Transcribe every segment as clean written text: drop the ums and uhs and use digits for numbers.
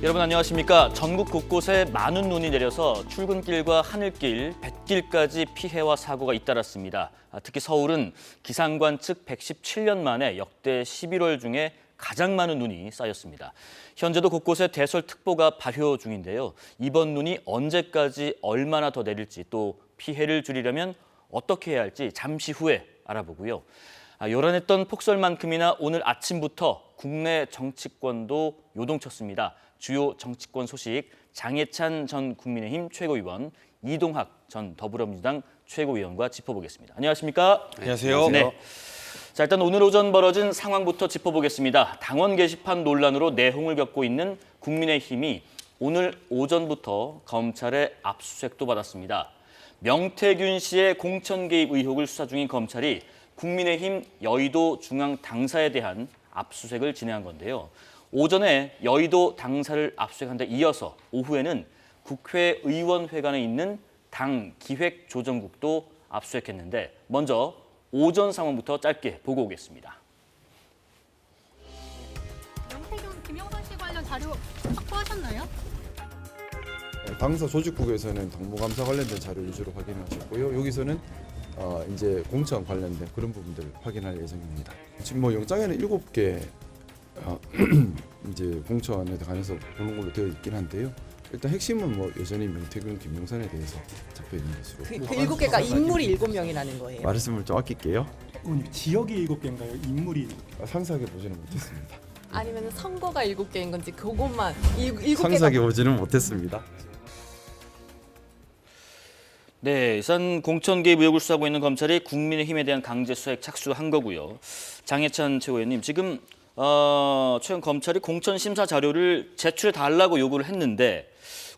여러분 안녕하십니까. 전국 곳곳에 많은 눈이 내려서 출근길과 하늘길, 뱃길까지 피해와 사고가 잇따랐습니다. 특히 서울은 기상관 측 117년 만에 역대 11월 중에 가장 많은 눈이 쌓였습니다. 현재도 곳곳에 대설특보가 발효 중인데요. 이번 눈이 언제까지 얼마나 더 내릴지 또 피해를 줄이려면 어떻게 해야 할지 잠시 후에 알아보고요. 요란했던 폭설만큼이나 오늘 아침부터 국내 정치권도 요동쳤습니다. 주요 정치권 소식 장해찬 전 국민의힘 최고위원, 이동학 전 더불어민주당 최고위원과 짚어보겠습니다. 안녕하십니까? 안녕하세요. 네. 자, 일단 오늘 오전 벌어진 상황부터 짚어보겠습니다. 당원 게시판 논란으로 내홍을 겪고 있는 국민의힘이 오늘 오전부터 검찰의 압수수색도 받았습니다. 명태균 씨의 공천 개입 의혹을 수사 중인 검찰이 국민의힘 여의도 중앙 당사에 대한 압수수색을 진행한 건데요. 오전에 여의도 당사를 압수수색한 데 이어서 오후에는 국회의원회관에 있는 당 기획조정국도 압수수색했는데 먼저 오전 상황부터 짧게 보고 오겠습니다. 명태균, 김영선 씨 관련 자료 확보하셨나요? 당사 조직국에서는 당무감사 관련된 자료 위주로 확인하셨고요. 여기서는 이제 공천 관련된 그런 부분들을 확인할 예정입니다. 지금 뭐 영장에는 7개 이제 공천에 관해서 보는 걸로 되어 있긴 한데요. 일단 핵심은 뭐 여전히 명태균, 김영선에 대해서 잡혀 있는 것으로. 그 7개가 인물이 7명이라는 거예요. 말씀을 좀 아낄게요. 지역이 7개인가요? 인물이? 상세하게 보지는 못했습니다. 아니면 선거가 7개인 건지 그것만 7개가 상세하게 보지는 못했습니다. 네, 일단 공천 개입 의혹을 수사하고 있는 검찰이 국민의힘에 대한 강제 수사에 착수한 거고요. 장해찬 최고위원님, 지금 최근 검찰이 공천 심사 자료를 제출해 달라고 요구를 했는데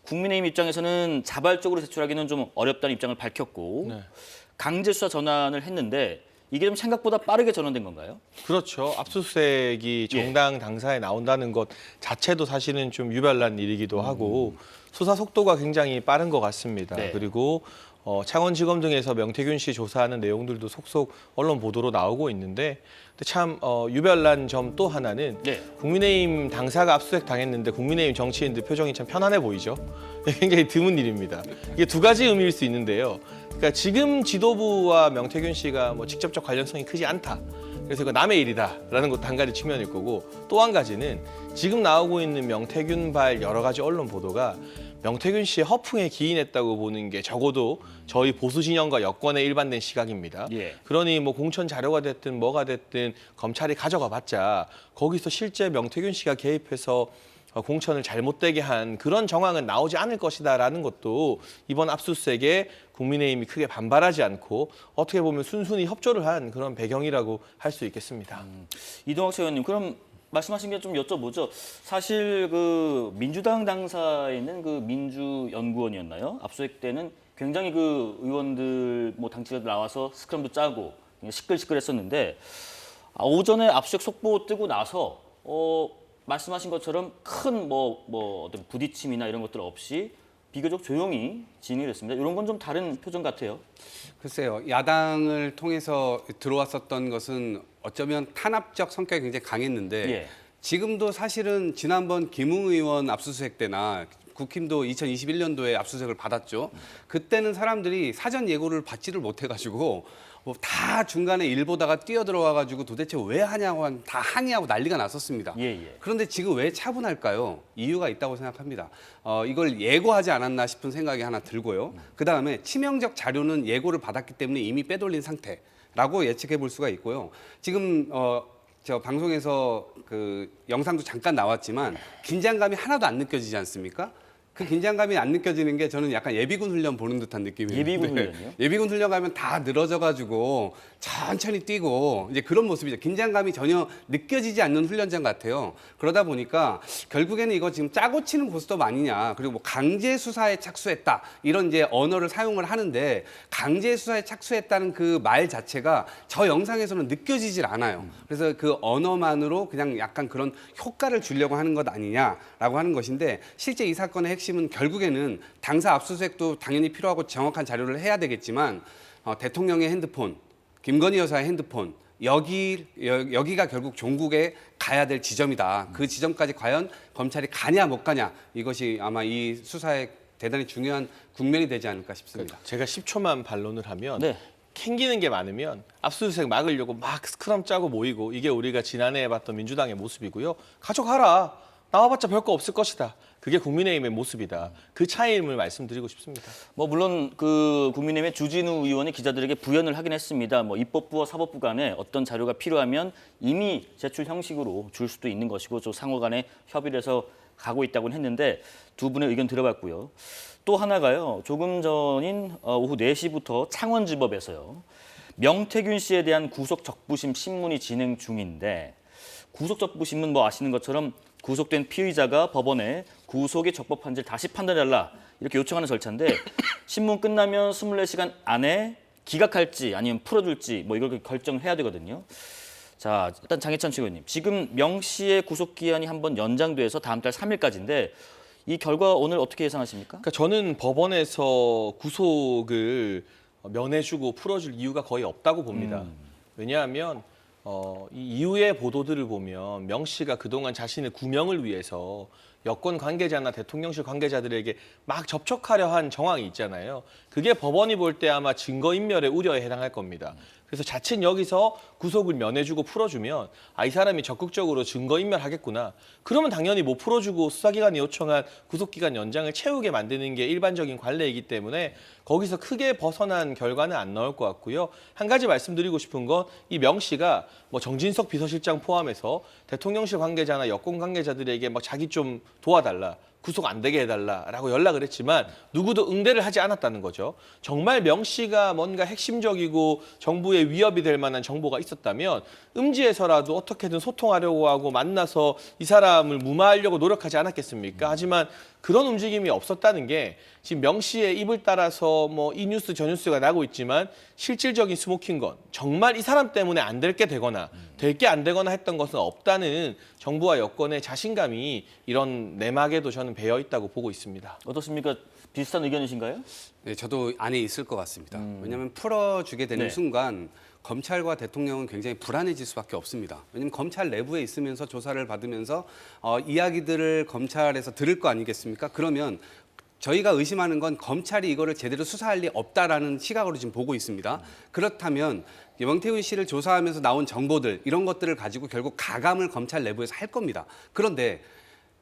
국민의힘 입장에서는 자발적으로 제출하기는 좀 어렵다는 입장을 밝혔고 네. 강제 수사 전환을 했는데 이게 좀 생각보다 빠르게 전환된 건가요? 그렇죠. 압수수색이 정당 당사에 나온다는 것 자체도 사실은 좀 유별난 일이기도 하고 수사 속도가 굉장히 빠른 것 같습니다. 네. 그리고 창원지검 등에서 명태균 씨 조사하는 내용들도 속속 언론 보도로 나오고 있는데 근데 참 유별난 점 또 하나는 네. 국민의힘 당사가 압수수색 당했는데 국민의힘 정치인들 표정이 참 편안해 보이죠. 굉장히 드문 일입니다. 이게 두 가지 의미일 수 있는데요. 그러니까 지금 지도부와 명태균 씨가 뭐 직접적 관련성이 크지 않다. 그래서 이거 남의 일이다라는 것도 한 가지 측면일 거고 또 한 가지는 지금 나오고 있는 명태균발 여러 가지 언론 보도가 명태균 씨의 허풍에 기인했다고 보는 게 적어도 저희 보수 진영과 여권의 일반된 시각입니다. 예. 그러니 뭐 공천 자료가 됐든 뭐가 됐든 검찰이 가져가 봤자 거기서 실제 명태균 씨가 개입해서 공천을 잘못되게 한 그런 정황은 나오지 않을 것이다라는 것도 이번 압수수색에 국민의힘이 크게 반발하지 않고 어떻게 보면 순순히 협조를 한 그런 배경이라고 할 수 있겠습니다. 이동학 의원님, 그럼 말씀하신 게 좀 여쭤보죠. 사실 그 민주당 당사에 있는 그 민주연구원이었나요? 압수수색 때는 굉장히 그 의원들 뭐 당직자들 나와서 스크럼도 짜고 시끌시끌했었는데 오전에 압수수색 속보 뜨고 나서 말씀하신 것처럼 큰 어떤 부딪힘이나 이런 것들 없이 비교적 조용히 진행이 됐습니다. 이런 건 좀 다른 표정 같아요. 글쎄요. 야당을 통해서 들어왔었던 것은 어쩌면 탄압적 성격이 굉장히 강했는데 예. 지금도 사실은 지난번 김웅 의원 압수수색 때나 국힘도 2021년도에 압수수색을 받았죠. 그때는 사람들이 사전 예고를 받지를 못해가지고 뭐 다 중간에 일 보다가 뛰어들어와가지고 도대체 왜 하냐고 다 하냐고 난리가 났었습니다. 예. 그런데 지금 왜 차분할까요? 이유가 있다고 생각합니다. 이걸 예고하지 않았나 싶은 생각이 하나 들고요. 그다음에 치명적 자료는 예고를 받았기 때문에 이미 빼돌린 상태라고 예측해 볼 수가 있고요. 지금 저 방송에서 그 영상도 잠깐 나왔지만 긴장감이 하나도 안 느껴지지 않습니까? 그 긴장감이 안 느껴지는 게 저는 약간 예비군 훈련 보는 듯한 느낌이에요. 예비군 훈련이요? 예비군 훈련 가면 다 늘어져가지고 천천히 뛰고 이제 그런 모습이죠. 긴장감이 전혀 느껴지지 않는 훈련장 같아요. 그러다 보니까 결국에는 이거 지금 짜고 치는 고스톱 아니냐. 그리고 뭐 강제 수사에 착수했다 이런 이제 언어를 사용을 하는데 강제 수사에 착수했다는 그 말 자체가 저 영상에서는 느껴지질 않아요. 그래서 그 언어만으로 그냥 약간 그런 효과를 주려고 하는 것 아니냐라고 하는 것인데 실제 이 사건의 핵심은 결국에는 당사 압수수색도 당연히 필요하고 정확한 자료를 해야 되겠지만 대통령의 핸드폰, 김건희 여사의 핸드폰, 여기가 결국 종국에 가야 될 지점이다. 그 지점까지 과연 검찰이 가냐 못 가냐 이것이 아마 이 수사의 대단히 중요한 국면이 되지 않을까 싶습니다. 제가 10초만 반론을 하면 네. 캥기는 게 많으면 압수수색 막으려고 막 스크럼 짜고 모이고 이게 우리가 지난해에 봤던 민주당의 모습이고요. 가져가라. 나와봤자 별거 없을 것이다. 그게 국민의힘의 모습이다. 그 차이임을 말씀드리고 싶습니다. 뭐 물론 그 국민의힘의 주진우 의원이 기자들에게 부연을 하긴 했습니다. 뭐 입법부와 사법부 간에 어떤 자료가 필요하면 이미 제출 형식으로 줄 수도 있는 것이고 저 상호 간에 협의를 해서 가고 있다고는 했는데 두 분의 의견 들어봤고요. 또 하나가요. 조금 전인 오후 4시부터 창원지법에서요. 명태균 씨에 대한 구속 적부심 신문이 진행 중인데 구속 적부심은 뭐 아시는 것처럼 구속된 피의자가 법원에 구속이 적법한지를 다시 판단해달라 이렇게 요청하는 절차인데 신문 끝나면 24시간 안에 기각할지 아니면 풀어줄지 뭐 이걸 결정해야 되거든요. 자, 일단 장해찬 최고위원님, 지금 명 씨의 구속 기한이 한번 연장돼서 다음 달 3일까지인데 이 결과 오늘 어떻게 예상하십니까? 그러니까 저는 법원에서 구속을 면해주고 풀어줄 이유가 거의 없다고 봅니다. 왜냐하면 이 이후의 보도들을 보면 명 씨가 그동안 자신의 구명을 위해서 여권 관계자나 대통령실 관계자들에게 막 접촉하려 한 정황이 있잖아요. 그게 법원이 볼 때 아마 증거인멸의 우려에 해당할 겁니다. 그래서 자칫 여기서 구속을 면해주고 풀어주면 이 사람이 적극적으로 증거인멸하겠구나. 그러면 당연히 못 풀어주고 수사기관이 요청한 구속기간 연장을 채우게 만드는 게 일반적인 관례이기 때문에 거기서 크게 벗어난 결과는 안 나올 것 같고요. 한 가지 말씀드리고 싶은 건 이 명 씨가 뭐 정진석 비서실장 포함해서 대통령실 관계자나 여권 관계자들에게 막 자기 좀 도와달라. 구속 안 되게 해달라라고 연락을 했지만 누구도 응대를 하지 않았다는 거죠. 정말 명 씨가 뭔가 핵심적이고 정부에 위협이 될 만한 정보가 있었다면 음지에서라도 어떻게든 소통하려고 하고 만나서 이 사람을 무마하려고 노력하지 않았겠습니까? 하지만 그런 움직임이 없었다는 게 지금 명 씨의 입을 따라서 뭐 이 뉴스 저 뉴스가 나고 있지만 실질적인 스모킹건 정말 이 사람 때문에 안 될 게 되거나 될 게 안 되거나 했던 것은 없다는 정부와 여권의 자신감이 이런 내막에도 저는 배어 있다고 보고 있습니다. 어떻습니까? 비슷한 의견이신가요? 네, 저도 안에 있을 것 같습니다. 왜냐하면 풀어주게 되는 네. 순간 검찰과 대통령은 굉장히 불안해질 수밖에 없습니다. 왜냐하면 검찰 내부에 있으면서 조사를 받으면서 이야기들을 검찰에서 들을 거 아니겠습니까? 그러면 저희가 의심하는 건 검찰이 이거를 제대로 수사할 리 없다라는 시각으로 지금 보고 있습니다. 그렇다면 명태균 씨를 조사하면서 나온 정보들 이런 것들을 가지고 결국 가감을 검찰 내부에서 할 겁니다. 그런데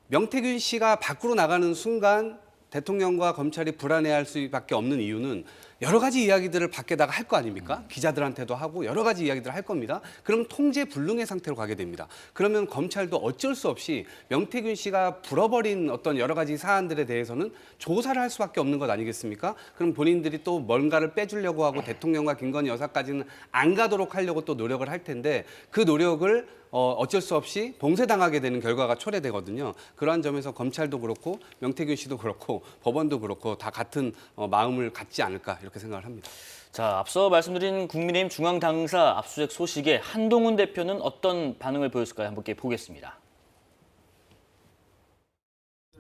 명태균 씨가 밖으로 나가는 순간 대통령과 검찰이 불안해할 수밖에 없는 이유는 여러 가지 이야기들을 밖에다가 할 거 아닙니까? 기자들한테도 하고 여러 가지 이야기들을 할 겁니다. 그럼 통제 불능의 상태로 가게 됩니다. 그러면 검찰도 어쩔 수 없이 명태균 씨가 불어버린 어떤 여러 가지 사안들에 대해서는 조사를 할 수밖에 없는 것 아니겠습니까? 그럼 본인들이 또 뭔가를 빼주려고 하고 대통령과 김건희 여사까지는 안 가도록 하려고 또 노력을 할 텐데 그 노력을 어쩔 수 없이 봉쇄당하게 되는 결과가 초래되거든요. 그러한 점에서 검찰도 그렇고 명태균 씨도 그렇고 법원도 그렇고 다 같은 마음을 갖지 않을까 이렇게 생각을 합니다. 자, 앞서 말씀드린 국민의힘 중앙당사 압수수색 소식에 한동훈 대표는 어떤 반응을 보였을까요? 한번 보겠습니다.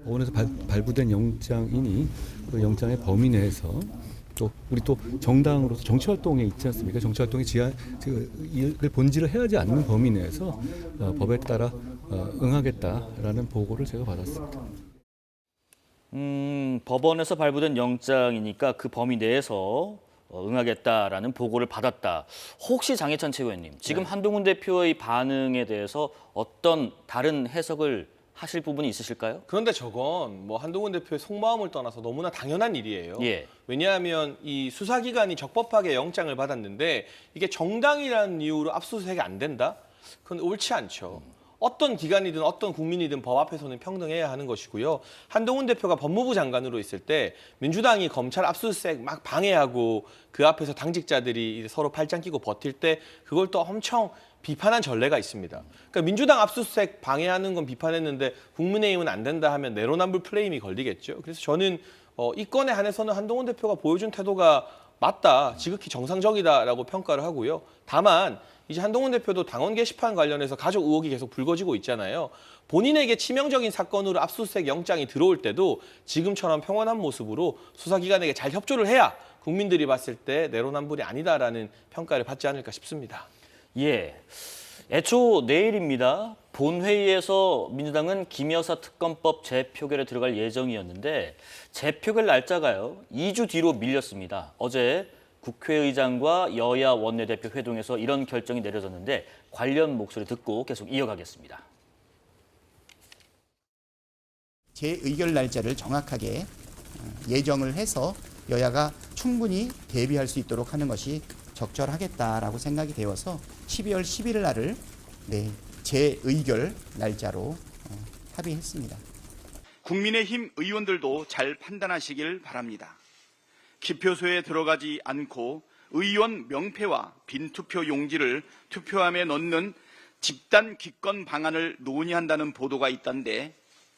법원에서 발부된 영장이니 그 영장의 범위 내에서 또 우리 또 정당으로서 정치 활동에 있지 않습니까? 정치 활동의 이를 본질을 해하지 않는 범위 내에서 법에 따라 응하겠다라는 보고를 제가 받았습니다. 법원에서 발부된 영장이니까 그 범위 내에서 응하겠다라는 보고를 받았다. 혹시 장해찬 최고위원님, 지금 한동훈 대표의 반응에 대해서 어떤 다른 해석을 하실 부분이 있으실까요? 그런데 저건 뭐 한동훈 대표의 속마음을 떠나서 너무나 당연한 일이에요. 예. 왜냐하면 이 수사기관이 적법하게 영장을 받았는데 이게 정당이라는 이유로 압수수색이 안 된다? 그건 옳지 않죠. 어떤 기관이든 어떤 국민이든 법 앞에서는 평등해야 하는 것이고요. 한동훈 대표가 법무부 장관으로 있을 때 민주당이 검찰 압수수색 막 방해하고 그 앞에서 당직자들이 서로 팔짱 끼고 버틸 때 그걸 또 엄청 비판한 전례가 있습니다. 그러니까 민주당 압수수색 방해하는 건 비판했는데 국민의힘은 안 된다 하면 내로남불 플레임이 걸리겠죠. 그래서 저는 이 건에 한해서는 한동훈 대표가 보여준 태도가 맞다, 지극히 정상적이다라고 평가를 하고요. 다만 이제 한동훈 대표도 당원 게시판 관련해서 가족 의혹이 계속 불거지고 있잖아요. 본인에게 치명적인 사건으로 압수수색 영장이 들어올 때도 지금처럼 평온한 모습으로 수사기관에게 잘 협조를 해야 국민들이 봤을 때 내로남불이 아니다라는 평가를 받지 않을까 싶습니다. 예. 애초 내일입니다. 본회의에서 민주당은 김여사 특검법 재표결에 들어갈 예정이었는데 재표결 날짜가요 2주 뒤로 밀렸습니다. 어제 국회의장과 여야 원내대표 회동에서 이런 결정이 내려졌는데 관련 목소리 듣고 계속 이어가겠습니다. 재의결 날짜를 정확하게 예정을 해서 여야가 충분히 대비할 수 있도록 하는 것이 적절하겠다라고 생각이 되어서 12월 11일 날을 재의결 날짜로 합의했습니다. 국민의힘 의원들도 잘 판단하시길 바랍니다. 기표소에 들어가지 않고 의원 명패와 빈투표 용지를 투표함에 넣는 집단 기권 방안을 논의한다는 보도가 있던데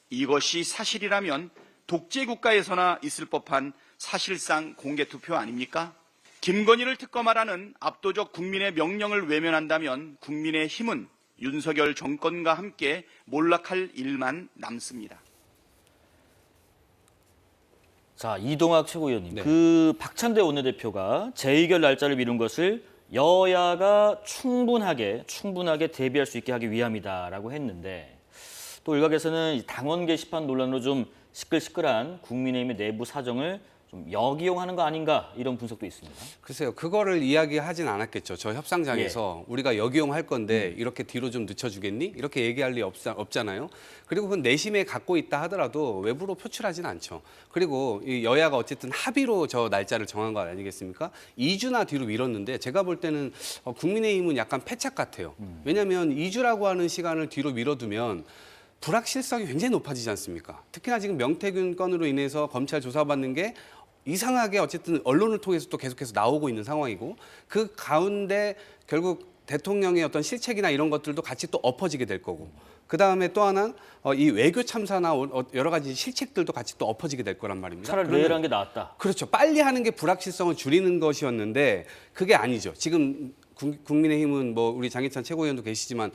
이것이 사실이라면 독재국가에서나 있을 법한 사실상 공개투표 아닙니까? 김건희를 특검하라는 압도적 국민의 명령을 외면한다면 국민의힘은 윤석열 정권과 함께 몰락할 일만 남습니다. 자, 이동학 최고위원님, 네. 그 박찬대 원내대표가 재의결 날짜를 미룬 것을 여야가 충분하게 대비할 수 있게 하기 위함이다라고 했는데 또 일각에서는 이 당원 게시판 논란으로 좀 시끌시끌한 국민의힘의 내부 사정을 좀 역이용하는 거 아닌가 이런 분석도 있습니다. 글쎄요, 그거를 이야기하진 않았겠죠. 저 협상장에서 우리가 역이용할 건데 이렇게 뒤로 좀 늦춰주겠니? 이렇게 얘기할 리 없잖아요. 그리고 그건 내심에 갖고 있다 하더라도 외부로 표출하진 않죠. 그리고 이 여야가 어쨌든 합의로 저 날짜를 정한 거 아니겠습니까? 2주나 뒤로 미뤘는데 제가 볼 때는 국민의힘은 약간 패착 같아요. 왜냐하면 2주라고 하는 시간을 뒤로 미뤄두면 불확실성이 굉장히 높아지지 않습니까? 특히나 지금 명태균 건으로 인해서 검찰 조사받는 게 이상하게 어쨌든 언론을 통해서 또 계속해서 나오고 있는 상황이고 그 가운데 결국 대통령의 어떤 실책이나 이런 것들도 같이 또 엎어지게 될 거고 그 다음에 또 하나 이 외교 참사나 여러 가지 실책들도 같이 또 엎어지게 될 거란 말입니다. 차라리 내일 하는 게 낫다. 그렇죠. 빨리 하는 게 불확실성을 줄이는 것이었는데 그게 아니죠. 지금 국민의힘은 뭐 우리 장해찬 최고위원도 계시지만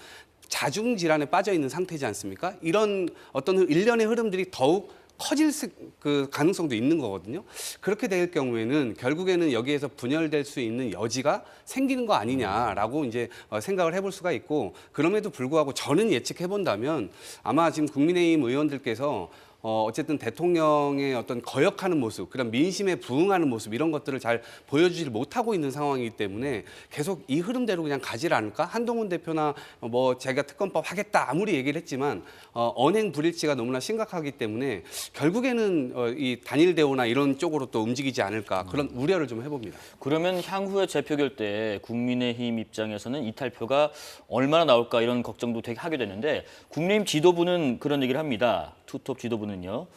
자중 질환에 빠져 있는 상태지 않습니까? 이런 어떤 일련의 흐름들이 더욱 커질 그 가능성도 있는 거거든요. 그렇게 될 경우에는 결국에는 여기에서 분열될 수 있는 여지가 생기는 거 아니냐라고 이제 생각을 해볼 수가 있고 그럼에도 불구하고 저는 예측해 본다면 아마 지금 국민의힘 의원들께서 어쨌든 대통령의 어떤 거역하는 모습, 그런 민심에 부응하는 모습 이런 것들을 잘 보여주지 못하고 있는 상황이기 때문에 계속 이 흐름대로 그냥 가지 않을까? 한동훈 대표나 뭐 제가 특검법 하겠다 아무리 얘기를 했지만 언행 불일치가 너무나 심각하기 때문에 결국에는 이 단일 대우나 이런 쪽으로 또 움직이지 않을까 그런 우려를 좀 해봅니다. 그러면 향후에 재표결 때 국민의힘 입장에서는 이탈표가 얼마나 나올까 이런 걱정도 되게 하게 되는데 국민의힘 지도부는 그런 얘기를 합니다. 투톱 지도부는요.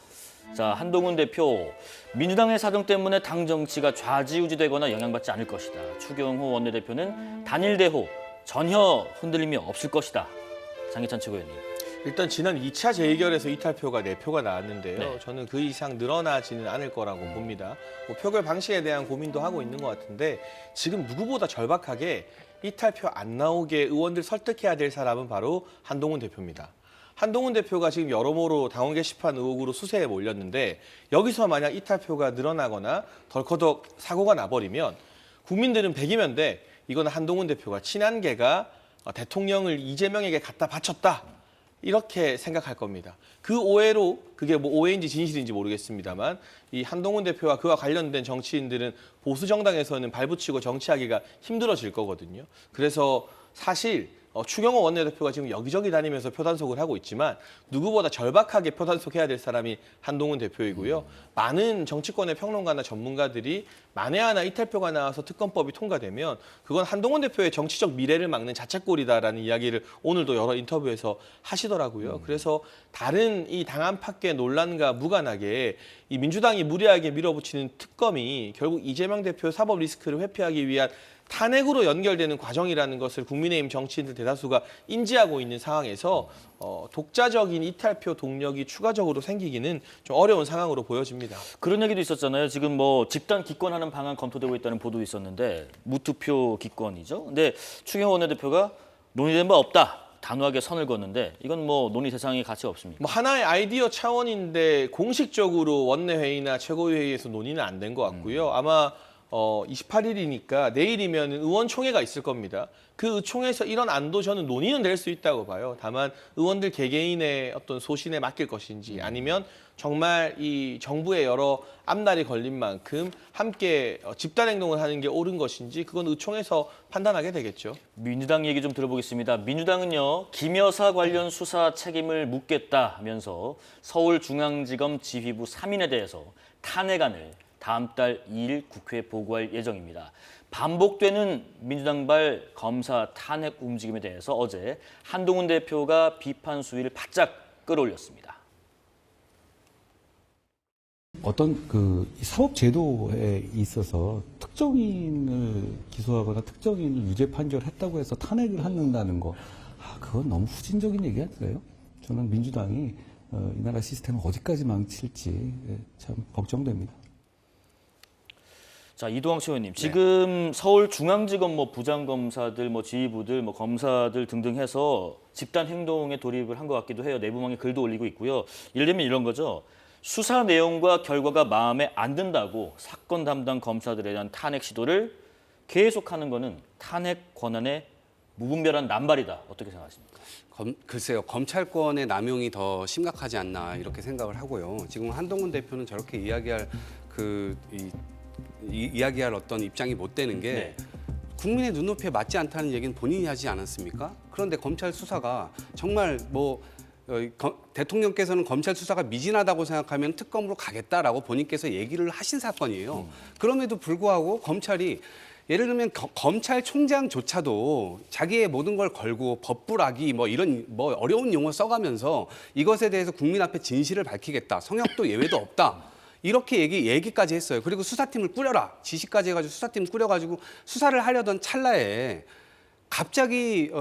자, 한동훈 대표, 민주당의 사정 때문에 당 정치가 좌지우지되거나 영향받지 않을 것이다. 추경호 원내대표는 단일 대호, 전혀 흔들림이 없을 것이다. 장해찬 최고위원님. 일단 지난 2차 재의결에서 이탈표가 4표가 나왔는데요. 네. 저는 그 이상 늘어나지는 않을 거라고 봅니다. 뭐 표결 방식에 대한 고민도 하고 있는 것 같은데 지금 누구보다 절박하게 이탈표 안 나오게 의원들 설득해야 될 사람은 바로 한동훈 대표입니다. 한동훈 대표가 지금 여러모로 당원 게시판 의혹으로 수세에 몰렸는데 여기서 만약 이탈표가 늘어나거나 덜커덕 사고가 나버리면 국민들은 100이면 돼. 이거는 한동훈 대표가 친한계가 대통령을 이재명에게 갖다 바쳤다. 이렇게 생각할 겁니다. 그 오해로 그게 뭐 오해인지 진실인지 모르겠습니다만 이 한동훈 대표와 그와 관련된 정치인들은 보수 정당에서는 발붙이고 정치하기가 힘들어질 거거든요. 그래서 사실 추경호 원내대표가 지금 여기저기 다니면서 표단속을 하고 있지만 누구보다 절박하게 표단속해야 될 사람이 한동훈 대표이고요. 많은 정치권의 평론가나 전문가들이 만에 하나 이탈표가 나와서 특검법이 통과되면 그건 한동훈 대표의 정치적 미래를 막는 자책골이다라는 이야기를 오늘도 여러 인터뷰에서 하시더라고요. 그래서 다른 이 당 안팎의 논란과 무관하게 이 민주당이 무리하게 밀어붙이는 특검이 결국 이재명 대표 사법 리스크를 회피하기 위한 탄핵으로 연결되는 과정이라는 것을 국민의힘 정치인들 대다수가 인지하고 있는 상황에서 독자적인 이탈표 동력이 추가적으로 생기기는 좀 어려운 상황으로 보여집니다. 그런 얘기도 있었잖아요. 지금 뭐 집단 기권하는 방안 검토되고 있다는 보도도 있었는데 무투표 기권이죠. 근데 추경호 원내대표가 논의된 바 없다. 단호하게 선을 걷는데 이건 뭐 논의 대상이 가치가 없습니까? 뭐 하나의 아이디어 차원인데 공식적으로 원내회의나 최고위회의에서 논의는 안 된 것 같고요. 아마 28일이니까 내일이면 의원총회가 있을 겁니다. 그 총회에서 이런 안도 저는 논의는 될 수 있다고 봐요. 다만 의원들 개개인의 어떤 소신에 맡길 것인지 아니면 정말 이 정부의 여러 앞날이 걸린 만큼 함께 집단 행동을 하는 게 옳은 것인지 그건 의총에서 판단하게 되겠죠. 민주당 얘기 좀 들어보겠습니다. 민주당은요, 김 여사 관련 수사 책임을 묻겠다 하면서 서울중앙지검 지휘부 3인에 대해서 탄핵안을 다음 달 2일 국회에 보고할 예정입니다. 반복되는 민주당발 검사 탄핵 움직임에 대해서 어제 한동훈 대표가 비판 수위를 바짝 끌어올렸습니다. 어떤 그 사법 제도에 있어서 특정인을 기소하거나 특정인을 유죄 판결했다고 해서 탄핵을 하는다는 거, 그건 너무 후진적인 얘기 아닐까요? 저는 민주당이 이 나라 시스템을 어디까지 망칠지 참 걱정됩니다. 자, 이동학 최원님, 지금 서울중앙지검 부장검사들, 지휘부들, 검사들 등등 해서 집단 행동에 돌입을 한 것 같기도 해요. 내부망에 글도 올리고 있고요. 예를 들면 이런 거죠. 수사 내용과 결과가 마음에 안 든다고 사건 담당 검사들에 대한 탄핵 시도를 계속하는 거는 탄핵 권한의 무분별한 남발이다. 어떻게 생각하십니까? 글쎄요. 검찰권의 남용이 더 심각하지 않나 이렇게 생각을 하고요. 지금 한동훈 대표는 저렇게 이야기할 이야기할 어떤 입장이 못 되는 게 국민의 눈높이에 맞지 않다는 얘기는 본인이 하지 않았습니까? 그런데 검찰 수사가 정말 대통령께서는 검찰 수사가 미진하다고 생각하면 특검으로 가겠다라고 본인께서 얘기를 하신 사건이에요. 그럼에도 불구하고 검찰이 예를 들면 검찰총장조차도 자기의 모든 걸 걸고 법불악이 이런 어려운 용어 써가면서 이것에 대해서 국민 앞에 진실을 밝히겠다. 성역도 예외도 없다. 이렇게 얘기까지 했어요. 그리고 수사팀을 꾸려라. 지시까지 해가지고 수사팀 꾸려가지고 수사를 하려던 찰나에 갑자기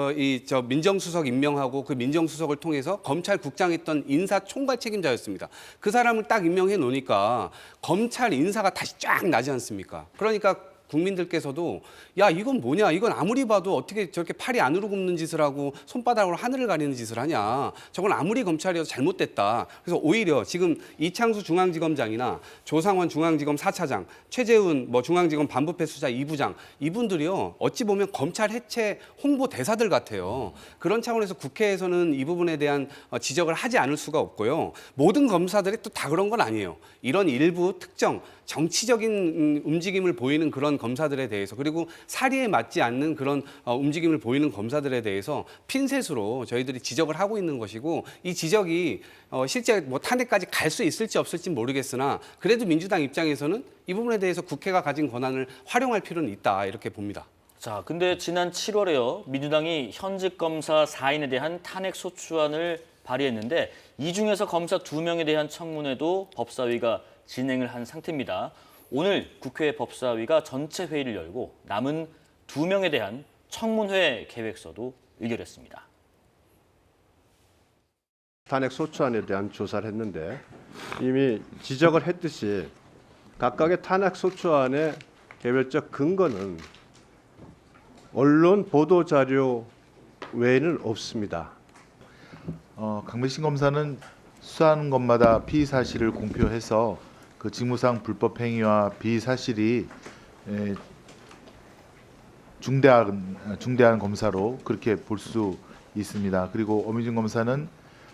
민정수석 임명하고 그 민정수석을 통해서 검찰국장에 있던 인사총괄 책임자였습니다. 그 사람을 딱 임명해 놓으니까 검찰 인사가 다시 쫙 나지 않습니까? 그러니까 국민들께서도 야, 이건 뭐냐? 이건 아무리 봐도 어떻게 저렇게 팔이 안으로 굽는 짓을 하고 손바닥으로 하늘을 가리는 짓을 하냐? 저건 아무리 검찰이어도 잘못됐다. 그래서 오히려 지금 이창수 중앙지검장이나 조상원 중앙지검 4차장, 최재훈 중앙지검 반부패 수사 2부장 이분들이요. 어찌 보면 검찰 해체 홍보 대사들 같아요. 그런 차원에서 국회에서는 이 부분에 대한 지적을 하지 않을 수가 없고요. 모든 검사들이 또 다 그런 건 아니에요. 이런 일부 특정 정치적인 움직임을 보이는 그런 검사들에 대해서 그리고 사리에 맞지 않는 그런 움직임을 보이는 검사들에 대해서 핀셋으로 저희들이 지적을 하고 있는 것이고 이 지적이 실제 탄핵까지 갈 수 있을지 없을지 모르겠으나 그래도 민주당 입장에서는 이 부분에 대해서 국회가 가진 권한을 활용할 필요는 있다 이렇게 봅니다. 자, 근데 지난 7월에요. 민주당이 현직 검사 4인에 대한 탄핵 소추안을 발의했는데 이 중에서 검사 2명에 대한 청문회도 법사위가 진행을 한 상태입니다. 오늘 국회 법사위가 전체 회의를 열고 남은 2명에 대한 청문회 계획서도 의결했습니다. 탄핵 소추안에 대한 조사를 했는데 이미 지적을 했듯이 각각의 탄핵 소추안의 개별적 근거는 언론 보도 자료 외에는 없습니다. 강백신 검사는 수사하는 것마다 피의 사실을 공표해서 그 직무상 불법 행위와 비의 사실이 중대한 검사로 그렇게 볼 수 있습니다. 그리고 엄희준 검사는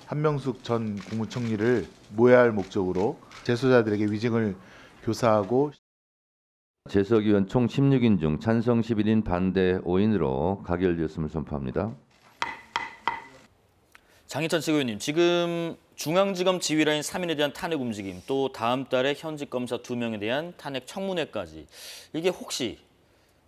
한명숙 전 국무총리를 모해할 목적으로 재소자들에게 위증을 교사하고 재석위원 총 16인 중 찬성 11인 반대 5인으로 가결되었음을 선포합니다. 장희찬 최고위원님, 지금 중앙지검 지휘라인 3인에 대한 탄핵 움직임, 또 다음 달에 현직 검사 2명에 대한 탄핵 청문회까지 이게 혹시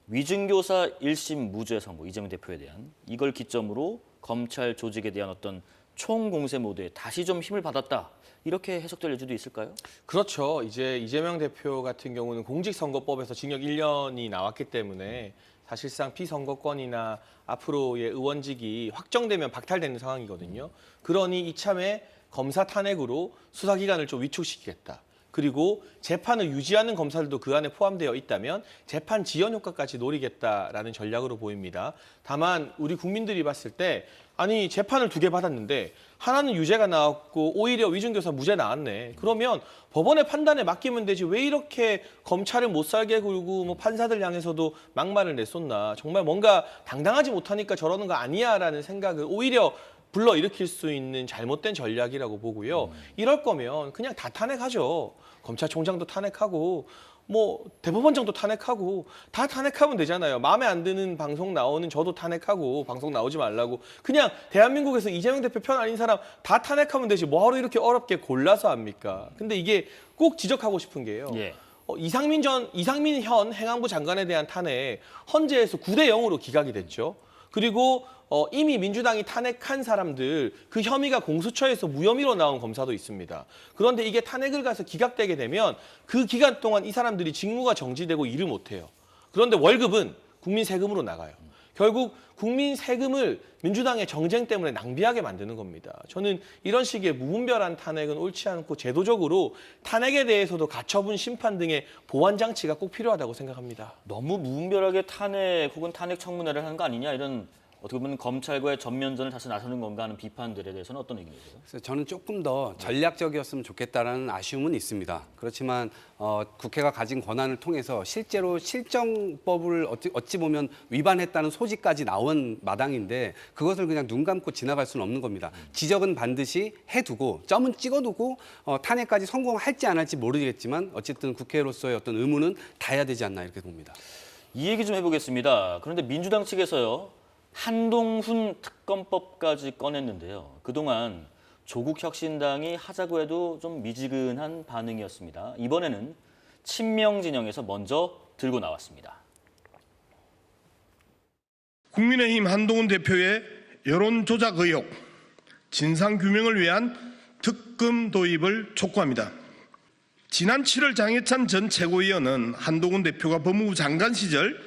위증교사 1심 무죄 선고 이재명 대표에 대한 이걸 기점으로 검찰 조직에 대한 어떤 총공세 모드에 다시 좀 힘을 받았다 이렇게 해석될 여지도 있을까요? 그렇죠. 이제 이재명 대표 같은 경우는 공직선거법에서 징역 1년이 나왔기 때문에 사실상 피선거권이나 앞으로의 의원직이 확정되면 박탈되는 상황이거든요. 그러니 이참에 검사 탄핵으로 수사기간을 좀 위축시키겠다. 그리고 재판을 유지하는 검사들도 그 안에 포함되어 있다면 재판 지연 효과까지 노리겠다라는 전략으로 보입니다. 다만 우리 국민들이 봤을 때 아니 재판을 2개 받았는데 하나는 유죄가 나왔고 오히려 위중교사 무죄 나왔네. 그러면 법원의 판단에 맡기면 되지 왜 이렇게 검찰을 못 살게 굴고 뭐 판사들 향해서도 막말을 내쏟나. 정말 뭔가 당당하지 못하니까 저러는 거 아니야라는 생각을 오히려 불러일으킬 수 있는 잘못된 전략이라고 보고요. 이럴 거면 그냥 다 탄핵하죠. 검찰총장도 탄핵하고 뭐 대법원장도 탄핵하고 다 탄핵하면 되잖아요. 마음에 안 드는 방송 나오는 저도 탄핵하고 방송 나오지 말라고 그냥 대한민국에서 이재명 대표 편 아닌 사람 다 탄핵하면 되지 뭐하러 이렇게 어렵게 골라서 합니까? 근데 이게 꼭 지적하고 싶은 게요. 예. 이상민 현 행안부 장관에 대한 탄핵 헌재에서 9대 0으로 기각이 됐죠. 그리고 이미 민주당이 탄핵한 사람들 그 혐의가 공수처에서 무혐의로 나온 검사도 있습니다. 그런데 이게 탄핵을 가서 기각되게 되면 그 기간 동안 이 사람들이 직무가 정지되고 일을 못해요. 그런데 월급은 국민 세금으로 나가요. 결국 국민 세금을 민주당의 정쟁 때문에 낭비하게 만드는 겁니다. 저는 이런 식의 무분별한 탄핵은 옳지 않고 제도적으로 탄핵에 대해서도 가처분 심판 등의 보완 장치가 꼭 필요하다고 생각합니다. 너무 무분별하게 탄핵 혹은 탄핵 청문회를 하는 거 아니냐 이런 어떻게 보면 검찰과의 전면전을 다시 나서는 건가 하는 비판들에 대해서는 어떤 의견이세요? 그래서 저는 조금 더 전략적이었으면 좋겠다라는 아쉬움은 있습니다. 그렇지만 국회가 가진 권한을 통해서 실제로 실정법을 어찌 보면 위반했다는 소지까지 나온 마당인데 그것을 그냥 눈 감고 지나갈 수는 없는 겁니다. 지적은 반드시 해두고 점은 찍어두고 탄핵까지 성공할지 안 할지 모르겠지만 어쨌든 국회로서의 어떤 의무는 다해야 되지 않나 이렇게 봅니다. 이 얘기 좀 해보겠습니다. 그런데 민주당 측에서요. 한동훈 특검법까지 꺼냈는데요. 그동안 조국 혁신당이 하자고 해도 좀 미지근한 반응이었습니다. 이번에는 친명 진영에서 먼저 들고 나왔습니다. 국민의힘 한동훈 대표의 여론 조작 의혹, 진상 규명을 위한 특검 도입을 촉구합니다. 지난 7월 장해찬 전 최고위원은 한동훈 대표가 법무부 장관 시절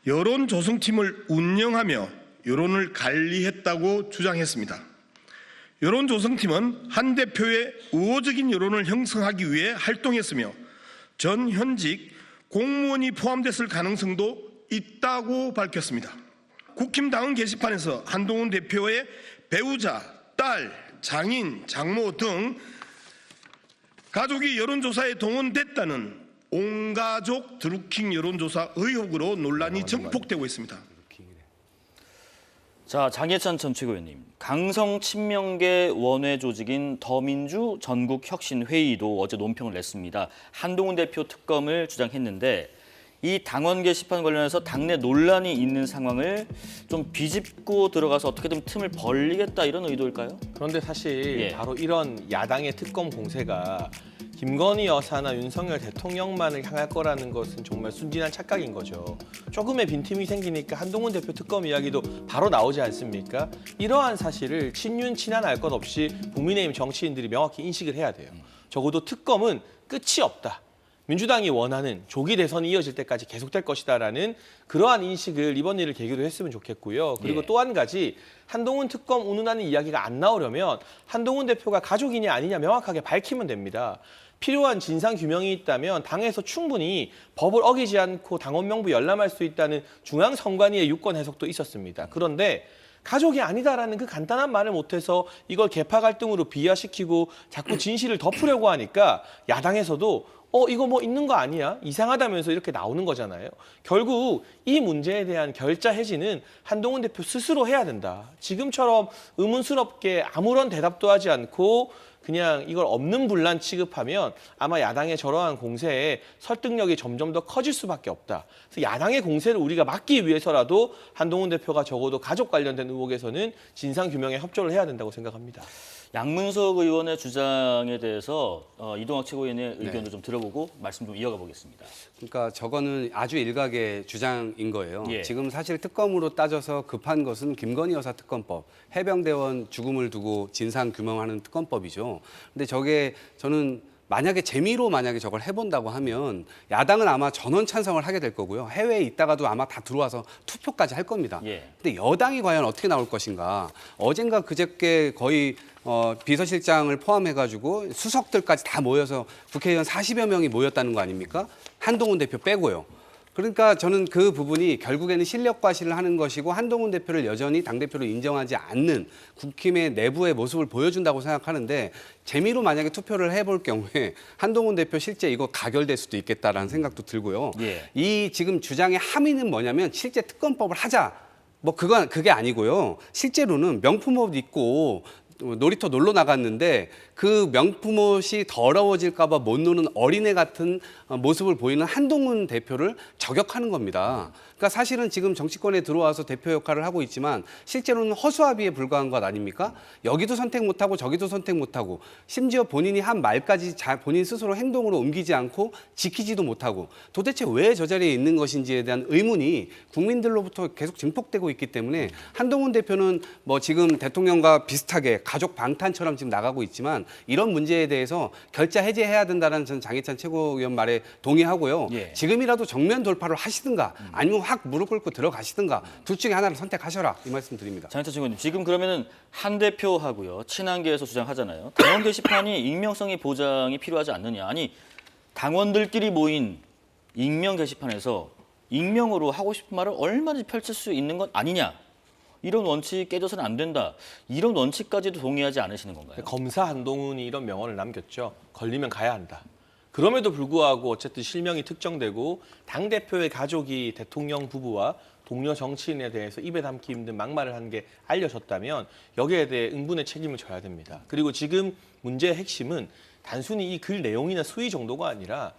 여론 조성팀을 운영하며 여론을 관리했다고 주장했습니다. 여론 조성팀은 한 대표의 우호적인 여론을 형성하기 위해 활동했으며 전 현직 공무원이 포함됐을 가능성도 있다고 밝혔습니다. 국힘당은 게시판에서 한동훈 대표의 배우자, 딸, 장인, 장모 등 가족이 여론조사에 동원됐다는 온가족 드루킹 여론조사 의혹으로 논란이 증폭되고 있습니다. 자, 장해찬 전 최고위원님, 강성 친명계 원외 조직인 더민주 전국혁신회의도 어제 논평을 냈습니다. 한동훈 대표 특검을 주장했는데 이 당원 게시판 관련해서 당내 논란이 있는 상황을 좀 비집고 들어가서 어떻게든 틈을 벌리겠다 이런 의도일까요? 그런데 사실 예. 바로 이런 야당의 특검 공세가 김건희 여사나 윤석열 대통령만을 향할 거라는 것은 정말 순진한 착각인 거죠. 조금의 빈틈이 생기니까 한동훈 대표 특검 이야기도 바로 나오지 않습니까? 이러한 사실을 친윤, 친한 알 것 없이 국민의힘 정치인들이 명확히 인식을 해야 돼요. 적어도 특검은 끝이 없다. 민주당이 원하는 조기 대선이 이어질 때까지 계속될 것이다라는 그러한 인식을 이번 일을 계기로 했으면 좋겠고요. 그리고 또 한 가지 한동훈 특검 운운하는 이야기가 안 나오려면 한동훈 대표가 가족이냐 아니냐 명확하게 밝히면 됩니다. 필요한 진상 규명이 있다면 당에서 충분히 법을 어기지 않고 당원 명부 열람할 수 있다는 중앙선관위의 유권 해석도 있었습니다. 그런데 가족이 아니다라는 그 간단한 말을 못해서 이걸 계파 갈등으로 비화시키고 자꾸 진실을 덮으려고 하니까 야당에서도 이거 뭐 있는 거 아니야? 이상하다면서 이렇게 나오는 거잖아요. 결국 이 문제에 대한 결자 해지는 한동훈 대표 스스로 해야 된다. 지금처럼 의문스럽게 아무런 대답도 하지 않고 그냥 이걸 없는 분란 취급하면 아마 야당의 저러한 공세에 설득력이 점점 더 커질 수밖에 없다. 그래서 야당의 공세를 우리가 막기 위해서라도 한동훈 대표가 적어도 가족 관련된 의혹에서는 진상규명에 협조를 해야 된다고 생각합니다. 양문석 의원의 주장에 대해서 이동학 최고위원의 의견도 좀 들어보고 말씀 좀 이어가 보겠습니다. 그러니까 저거는 아주 일각의 주장인 거예요. 예. 지금 사실 특검으로 따져서 급한 것은 김건희 여사 특검법, 해병대원 죽음을 두고 진상 규명하는 특검법이죠. 근데 저게 저는 만약에 재미로 저걸 해본다고 하면 야당은 아마 전원 찬성을 하게 될 거고요. 해외에 있다가도 아마 다 들어와서 투표까지 할 겁니다. 근데 여당이 과연 어떻게 나올 것인가. 어젠가 그저께 거의 비서실장을 포함해가지고 수석들까지 다 모여서 국회의원 40여 명이 모였다는 거 아닙니까? 한동훈 대표 빼고요. 그러니까 저는 그 부분이 결국에는 실력 과시를 하는 것이고 한동훈 대표를 여전히 당대표로 인정하지 않는 국힘의 내부의 모습을 보여준다고 생각하는데 재미로 만약에 투표를 해볼 경우에 한동훈 대표 실제 이거 가결될 수도 있겠다라는 생각도 들고요. 예. 이 지금 주장의 함의는 뭐냐면 실제 특검법을 하자. 뭐 그게 아니고요. 실제로는 명품옷 입고 놀이터 놀러 나갔는데 그 명품옷이 더러워질까 봐 못 노는 어린애 같은 모습을 보이는 한동훈 대표를 저격하는 겁니다. 그러니까 사실은 지금 정치권에 들어와서 대표 역할을 하고 있지만 실제로는 허수아비에 불과한 것 아닙니까? 여기도 선택 못하고 저기도 선택 못하고 심지어 본인이 한 말까지 본인 스스로 행동으로 옮기지 않고 지키지도 못하고 도대체 왜 저 자리에 있는 것인지에 대한 의문이 국민들로부터 계속 증폭되고 있기 때문에 한동훈 대표는 뭐 지금 대통령과 비슷하게 가족 방탄처럼 지금 나가고 있지만 이런 문제에 대해서 결자 해제해야 된다는 전 장해찬 최고위원 말에 동의하고요. 예. 지금이라도 정면 돌파를 하시든가 아니면 확 무릎 꿇고 들어가시든가 둘 중에 하나를 선택하셔라 이 말씀 드립니다. 장해찬 최고위원님, 지금 그러면은 한 대표하고요 친한계에서 주장하잖아요. 당원 게시판이 익명성이 보장이 필요하지 않느냐. 아니 당원들끼리 모인 익명 게시판에서 익명으로 하고 싶은 말을 얼마든지 펼칠 수 있는 것 아니냐. 이런 원칙 깨져서는 안 된다. 이런 원칙까지도 동의하지 않으시는 건가요? 검사 한동훈이 이런 명언을 남겼죠. 걸리면 가야 한다. 그럼에도 불구하고 어쨌든 실명이 특정되고 당대표의 가족이 대통령 부부와 동료 정치인에 대해서 입에 담기 힘든 막말을 한 게 알려졌다면 여기에 대해 응분의 책임을 져야 됩니다. 그리고 지금 문제의 핵심은 단순히 이 글 내용이나 수위 정도가 아니라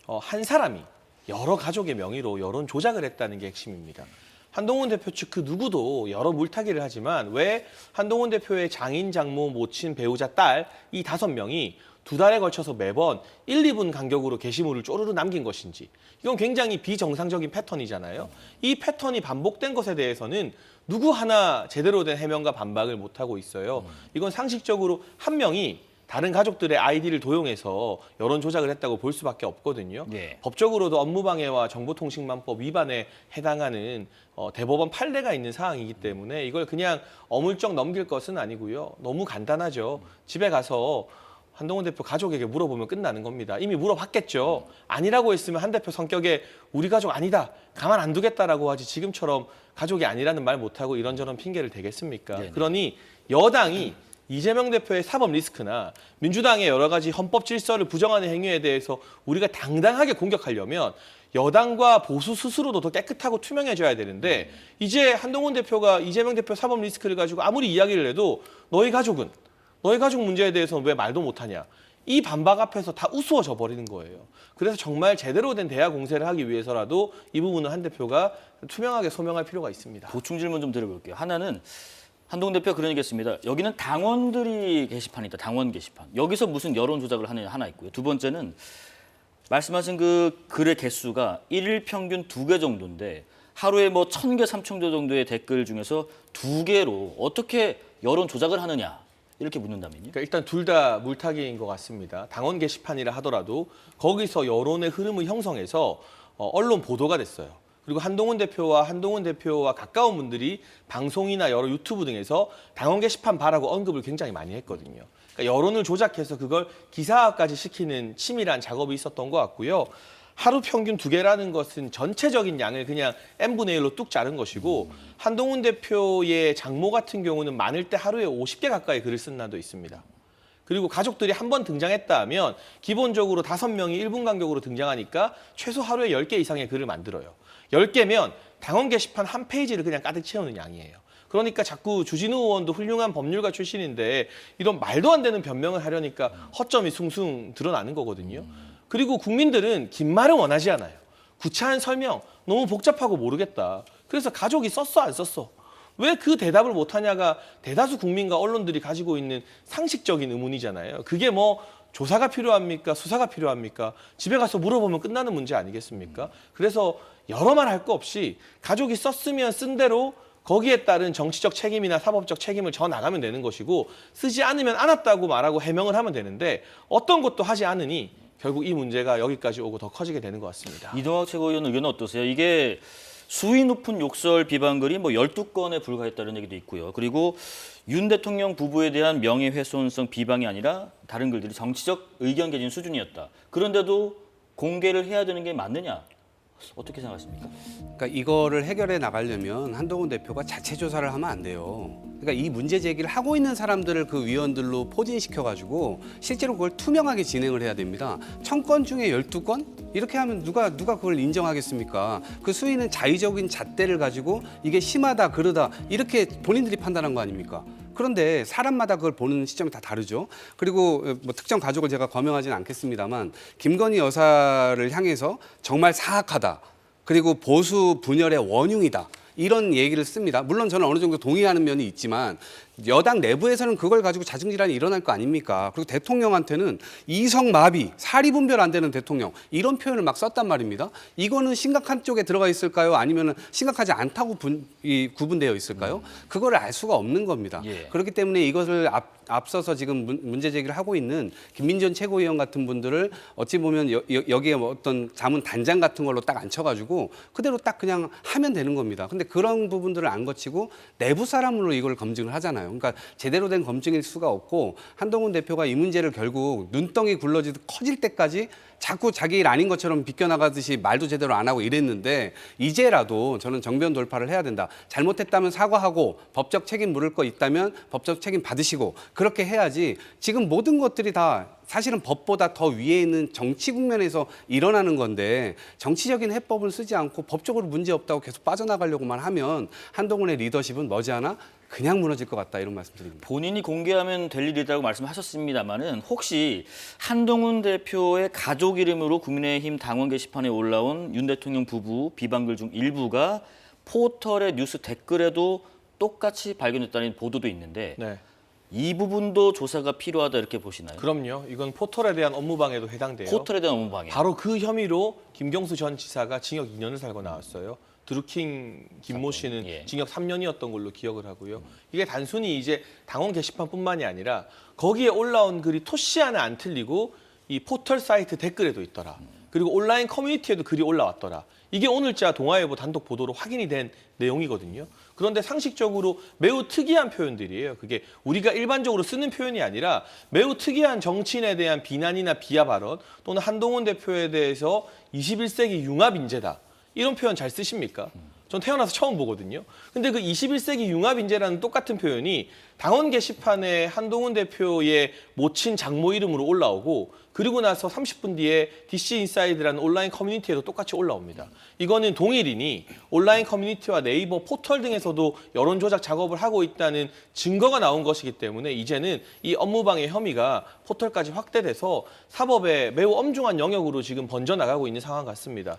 한 사람이 여러 가족의 명의로 여론 조작을 했다는 게 핵심입니다. 한동훈 대표 측 그 누구도 여러 물타기를 하지만 왜 한동훈 대표의 장인, 장모, 모친, 배우자, 딸 이 5명이 2달에 걸쳐서 매번 1, 2분 간격으로 게시물을 쪼르르 남긴 것인지 이건 굉장히 비정상적인 패턴이잖아요. 이 패턴이 반복된 것에 대해서는 누구 하나 제대로 된 해명과 반박을 못하고 있어요. 이건 상식적으로 한 명이 다른 가족들의 아이디를 도용해서 여론 조작을 했다고 볼 수밖에 없거든요. 예. 법적으로도 업무방해와 정보통신망법 위반에 해당하는 대법원 판례가 있는 사항이기 때문에 이걸 그냥 어물쩍 넘길 것은 아니고요. 너무 간단하죠. 집에 가서 한동훈 대표 가족에게 물어보면 끝나는 겁니다. 이미 물어봤겠죠. 아니라고 했으면 한 대표 성격에 우리 가족 아니다, 가만 안 두겠다라고 하지 지금처럼 가족이 아니라는 말 못하고 이런저런 핑계를 대겠습니까? 네네. 그러니 여당이 이재명 대표의 사법 리스크나 민주당의 여러 가지 헌법 질서를 부정하는 행위에 대해서 우리가 당당하게 공격하려면 여당과 보수 스스로도 더 깨끗하고 투명해져야 되는데 이제 한동훈 대표가 이재명 대표 사법 리스크를 가지고 아무리 이야기를 해도 너희 가족 문제에 대해서는 왜 말도 못하냐. 이 반박 앞에서 다 우스워져 버리는 거예요. 그래서 정말 제대로 된 대화 공세를 하기 위해서라도 이 부분은 한 대표가 투명하게 소명할 필요가 있습니다. 보충 질문 좀 드려볼게요. 하나는 한동훈 대표가 그런 얘기했습니다. 여기는 당원들이 게시판이다. 당원 게시판. 여기서 무슨 여론 조작을 하느냐 하나 있고요. 두 번째는 말씀하신 그 글의 개수가 일일 평균 2개 정도인데 하루에 뭐 1,000개, 3,000개 정도의 댓글 중에서 2개로 어떻게 여론 조작을 하느냐. 이렇게 묻는다면요? 그러니까 일단 둘 다 물타기인 것 같습니다. 당원 게시판이라 하더라도 거기서 여론의 흐름을 형성해서 언론 보도가 됐어요. 그리고 한동훈 대표와 가까운 분들이 방송이나 여러 유튜브 등에서 당원 게시판 봐라고 언급을 굉장히 많이 했거든요. 그러니까 여론을 조작해서 그걸 기사화까지 시키는 치밀한 작업이 있었던 것 같고요. 하루 평균 2개라는 것은 전체적인 양을 그냥 n분의 1로 뚝 자른 것이고 한동훈 대표의 장모 같은 경우는 많을 때 하루에 50개 가까이 글을 쓴 날도 있습니다. 그리고 가족들이 한 번 등장했다 하면 기본적으로 5명이 1분 간격으로 등장하니까 최소 하루에 10개 이상의 글을 만들어요. 10개면 당원 게시판 한 페이지를 그냥 가득 채우는 양이에요. 그러니까 자꾸 주진우 의원도 훌륭한 법률가 출신인데 이런 말도 안 되는 변명을 하려니까 허점이 숭숭 드러나는 거거든요. 그리고 국민들은 긴 말을 원하지 않아요. 구차한 설명, 너무 복잡하고 모르겠다. 그래서 가족이 썼어 안 썼어? 왜 그 대답을 못하냐가 대다수 국민과 언론들이 가지고 있는 상식적인 의문이잖아요. 그게 뭐 조사가 필요합니까? 수사가 필요합니까? 집에 가서 물어보면 끝나는 문제 아니겠습니까? 그래서 여러 말 할 거 없이 가족이 썼으면 쓴 대로 거기에 따른 정치적 책임이나 사법적 책임을 져 나가면 되는 것이고 쓰지 않으면 안 왔다고 말하고 해명을 하면 되는데 어떤 것도 하지 않으니 결국 이 문제가 여기까지 오고 더 커지게 되는 것 같습니다. 이동학 최고위원 의견은 어떠세요? 이게 수위 높은 욕설 비방글이 뭐 12건에 불과했다는 얘기도 있고요. 그리고 윤 대통령 부부에 대한 명예훼손성 비방이 아니라 다른 글들이 정치적 의견 개진 수준이었다. 그런데도 공개를 해야 되는 게 맞느냐? 어떻게 생각하십니까? 그러니까 이거를 해결해 나가려면 한동훈 대표가 자체 조사를 하면 안 돼요. 그러니까 이 문제 제기를 하고 있는 사람들을 그 위원들로 포진시켜가지고 실제로 그걸 투명하게 진행을 해야 됩니다. 1000건 중에 12건? 이렇게 하면 누가 그걸 인정하겠습니까? 그 수위는 자의적인 잣대를 가지고 이게 심하다 그러다 이렇게 본인들이 판단한 거 아닙니까? 그런데 사람마다 그걸 보는 시점이 다 다르죠. 그리고 뭐 특정 가족을 제가 거명하지는 않겠습니다만 김건희 여사를 향해서 정말 사악하다. 그리고 보수 분열의 원흉이다. 이런 얘기를 씁니다. 물론 저는 어느 정도 동의하는 면이 있지만 여당 내부에서는 그걸 가지고 자중질환이 일어날 거 아닙니까? 그리고 대통령한테는 이성마비, 사리분별 안 되는 대통령 이런 표현을 막 썼단 말입니다. 이거는 심각한 쪽에 들어가 있을까요? 아니면 심각하지 않다고 구분되어 있을까요? 그걸 알 수가 없는 겁니다. 그렇기 때문에 이것을 앞서서 지금 문제 제기를 하고 있는 김민전 최고위원 같은 분들을 어찌 보면 여기에 어떤 자문 단장 같은 걸로 딱 앉혀가지고 그대로 딱 그냥 하면 되는 겁니다. 근데 그런 부분들을 안 거치고 내부 사람으로 이걸 검증을 하잖아요. 그러니까 제대로 된 검증일 수가 없고 한동훈 대표가 이 문제를 결국 눈덩이 굴러지듯 커질 때까지 자꾸 자기 일 아닌 것처럼 비껴나가듯이 말도 제대로 안 하고 이랬는데 이제라도 저는 정변 돌파를 해야 된다. 잘못했다면 사과하고 법적 책임 물을 거 있다면 법적 책임 받으시고 그렇게 해야지 지금 모든 것들이 다 사실은 법보다 더 위에 있는 정치 국면에서 일어나는 건데 정치적인 해법을 쓰지 않고 법적으로 문제 없다고 계속 빠져나가려고만 하면 한동훈의 리더십은 머지않아 그냥 무너질 것 같다 이런 말씀드립니다. 본인이 공개하면 될 일이라고 말씀하셨습니다마는 혹시 한동훈 대표의 가족 이름으로 국민의힘 당원 게시판에 올라온 윤 대통령 부부 비방글 중 일부가 포털의 뉴스 댓글에도 똑같이 발견됐다는 보도도 있는데 네. 이 부분도 조사가 필요하다 이렇게 보시나요? 그럼요. 이건 포털에 대한 업무방해도 해당돼요. 포털에 대한 업무방해. 바로 그 혐의로 김경수 전 지사가 징역 2년을 살고 나왔어요. 드루킹 김모 씨는 징역 3년이었던 걸로 기억을 하고요. 이게 단순히 이제 당원 게시판뿐만이 아니라 거기에 올라온 글이 토씨 하나 안 틀리고 이 포털 사이트 댓글에도 있더라. 그리고 온라인 커뮤니티에도 글이 올라왔더라. 이게 오늘자 동아일보 단독 보도로 확인이 된 내용이거든요. 그런데 상식적으로 매우 특이한 표현들이에요. 그게 우리가 일반적으로 쓰는 표현이 아니라 매우 특이한 정치인에 대한 비난이나 비하 발언 또는 한동훈 대표에 대해서 21세기 융합 인재다. 이런 표현 잘 쓰십니까? 전 태어나서 처음 보거든요. 근데 그 21세기 융합 인재라는 똑같은 표현이 당원 게시판에 한동훈 대표의 모친 장모 이름으로 올라오고 그리고 나서 30분 뒤에 DC 인사이드라는 온라인 커뮤니티에도 똑같이 올라옵니다. 이거는 동일인이 온라인 커뮤니티와 네이버 포털 등에서도 여론 조작 작업을 하고 있다는 증거가 나온 것이기 때문에 이제는 이 업무방해 혐의가 포털까지 확대돼서 사법의 매우 엄중한 영역으로 지금 번져나가고 있는 상황 같습니다.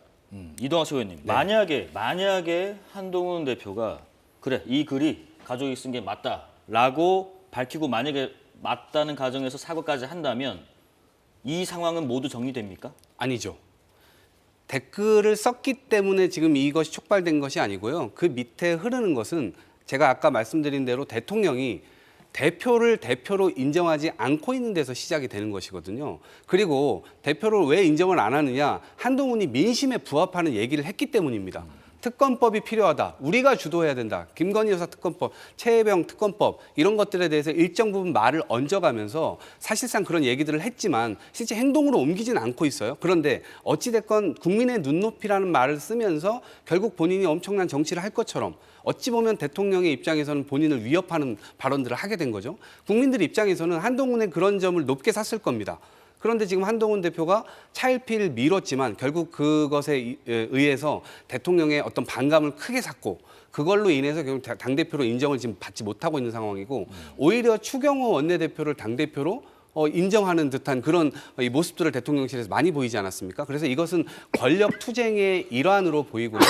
이동학 의원님, 만약에 한동훈 대표가 그래 이 글이 가족이 쓴 게 맞다라고 밝히고 만약에 맞다는 가정에서 사과까지 한다면 이 상황은 모두 정리됩니까? 아니죠. 댓글을 썼기 때문에 지금 이것이 촉발된 것이 아니고요. 그 밑에 흐르는 것은 제가 아까 말씀드린 대로 대통령이 대표를 대표로 인정하지 않고 있는 데서 시작이 되는 것이거든요. 그리고 대표를 왜 인정을 안 하느냐? 한동훈이 민심에 부합하는 얘기를 했기 때문입니다. 특검법이 필요하다. 우리가 주도해야 된다. 김건희 여사 특검법, 최혜병 특검법 이런 것들에 대해서 일정 부분 말을 얹어가면서 사실상 그런 얘기들을 했지만 실제 행동으로 옮기지는 않고 있어요. 그런데 어찌됐건 국민의 눈높이라는 말을 쓰면서 결국 본인이 엄청난 정치를 할 것처럼 어찌 보면 대통령의 입장에서는 본인을 위협하는 발언들을 하게 된 거죠. 국민들 입장에서는 한동훈의 그런 점을 높게 샀을 겁니다. 그런데 지금 한동훈 대표가 차일피일 미뤘지만 결국 그것에 의해서 대통령의 어떤 반감을 크게 샀고 그걸로 인해서 결국 당대표로 인정을 지금 받지 못하고 있는 상황이고 오히려 추경호 원내대표를 당대표로 인정하는 듯한 그런 이 모습들을 대통령실에서 많이 보이지 않았습니까? 그래서 이것은 권력 투쟁의 일환으로 보이고요.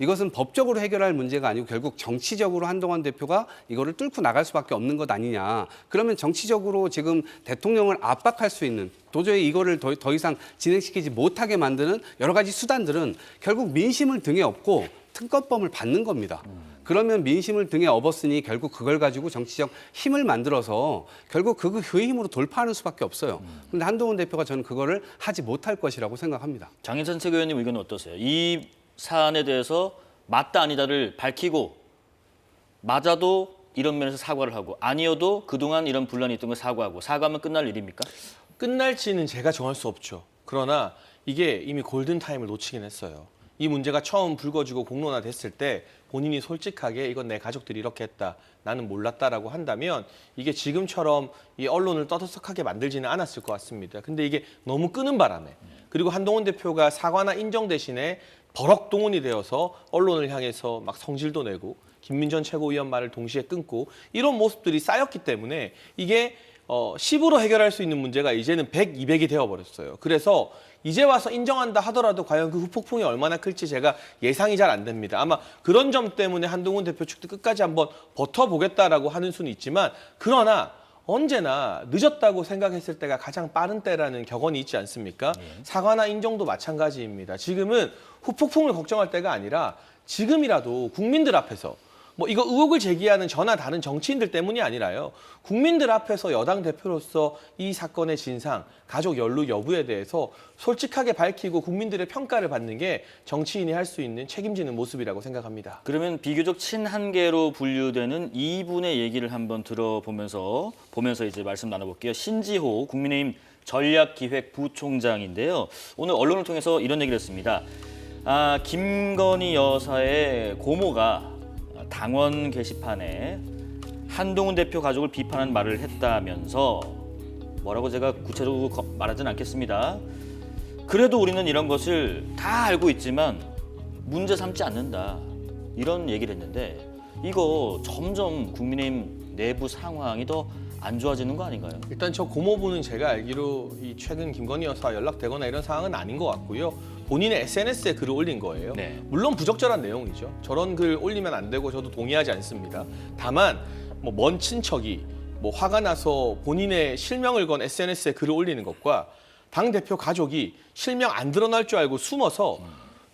이것은 법적으로 해결할 문제가 아니고 결국 정치적으로 한동훈 대표가 이거를 뚫고 나갈 수밖에 없는 것 아니냐. 그러면 정치적으로 지금 대통령을 압박할 수 있는 도저히 이거를 더 이상 진행시키지 못하게 만드는 여러 가지 수단들은 결국 민심을 등에 업고 특검법을 받는 겁니다. 그러면 민심을 등에 업었으니 결국 그걸 가지고 정치적 힘을 만들어서 결국 그 힘으로 돌파하는 수밖에 없어요. 그런데 한동훈 대표가 저는 그거를 하지 못할 것이라고 생각합니다. 장인찬 최고위원님 의견은 어떠세요? 이 사안에 대해서 맞다 아니다를 밝히고 맞아도 이런 면에서 사과를 하고 아니어도 그동안 이런 분란이 있던 걸 사과하고 사과하면 끝날 일입니까? 끝날지는 제가 정할 수 없죠. 그러나 이게 이미 골든타임을 놓치긴 했어요. 이 문제가 처음 불거지고 공론화됐을 때 본인이 솔직하게 이건 내 가족들이 이렇게 했다, 나는 몰랐다라고 한다면 이게 지금처럼 이 언론을 떠들썩하게 만들지는 않았을 것 같습니다. 근데 이게 너무 끄는 바람에, 그리고 한동훈 대표가 사과나 인정 대신에 버럭 동원이 되어서 언론을 향해서 막 성질도 내고 김민전 최고위원 말을 동시에 끊고 이런 모습들이 쌓였기 때문에 이게 10으로 해결할 수 있는 문제가 이제는 100, 200이 되어버렸어요. 그래서 이제 와서 인정한다 하더라도 과연 그 후폭풍이 얼마나 클지 제가 예상이 잘 안 됩니다. 아마 그런 점 때문에 한동훈 대표 측도 끝까지 한번 버텨보겠다라고 하는 수는 있지만, 그러나 언제나 늦었다고 생각했을 때가 가장 빠른 때라는 격언이 있지 않습니까? 사과나 인정도 마찬가지입니다. 지금은 후폭풍을 걱정할 때가 아니라 지금이라도 국민들 앞에서 뭐 이거 의혹을 제기하는 저나 다른 정치인들 때문이 아니라요, 국민들 앞에서 여당 대표로서 이 사건의 진상, 가족 연루 여부에 대해서 솔직하게 밝히고 국민들의 평가를 받는 게 정치인이 할 수 있는 책임지는 모습이라고 생각합니다. 그러면 비교적 친한계로 분류되는 이분의 얘기를 한번 들어보면서 이제 말씀 나눠볼게요. 신지호 국민의힘 전략기획부총장인데요. 오늘 언론을 통해서 이런 얘기를 했습니다. 김건희 여사의 고모가 당원 게시판에 한동훈 대표 가족을 비판한 말을 했다면서, 뭐라고 제가 구체적으로 말하진 않겠습니다. 그래도 우리는 이런 것을 다 알고 있지만 문제 삼지 않는다, 이런 얘기를 했는데, 이거 점점 국민의힘 내부 상황이 더 안 좋아지는 거 아닌가요? 일단 저 고모부는 제가 알기로 이 최근 김건희 여사와 연락되거나 이런 상황은 아닌 것 같고요. 본인의 SNS에 글을 올린 거예요. 네. 물론 부적절한 내용이죠. 저런 글 올리면 안 되고 저도 동의하지 않습니다. 다만 뭐 먼 친척이 뭐 화가 나서 본인의 실명을 건 SNS에 글을 올리는 것과 당대표 가족이 실명 안 드러날 줄 알고 숨어서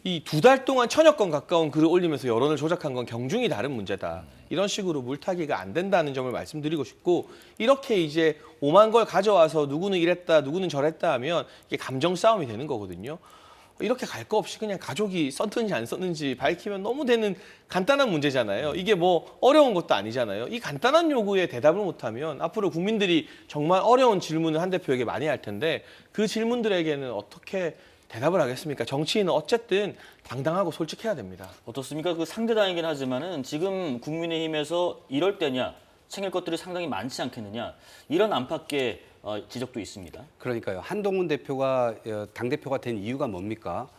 이 2달 동안 1000여 건 가까운 글을 올리면서 여론을 조작한 건 경중이 다른 문제다. 이런 식으로 물타기가 안 된다는 점을 말씀드리고 싶고, 이렇게 이제 오만 걸 가져와서 누구는 이랬다, 누구는 저랬다 하면 이게 감정 싸움이 되는 거거든요. 이렇게 갈 거 없이 그냥 가족이 썼는지 안 썼는지 밝히면 너무 되는 간단한 문제잖아요. 이게 뭐 어려운 것도 아니잖아요. 이 간단한 요구에 대답을 못하면 앞으로 국민들이 정말 어려운 질문을 한 대표에게 많이 할 텐데 그 질문들에게는 어떻게 대답을 하겠습니까? 정치인은 어쨌든 당당하고 솔직해야 됩니다. 어떻습니까? 그 상대당이긴 하지만은 지금 국민의힘에서 이럴 때냐, 챙길 것들이 상당히 많지 않겠느냐, 이런 안팎의 지적도 있습니다. 그러니까요. 한동훈 대표가 당대표가 된 이유가 뭡니까?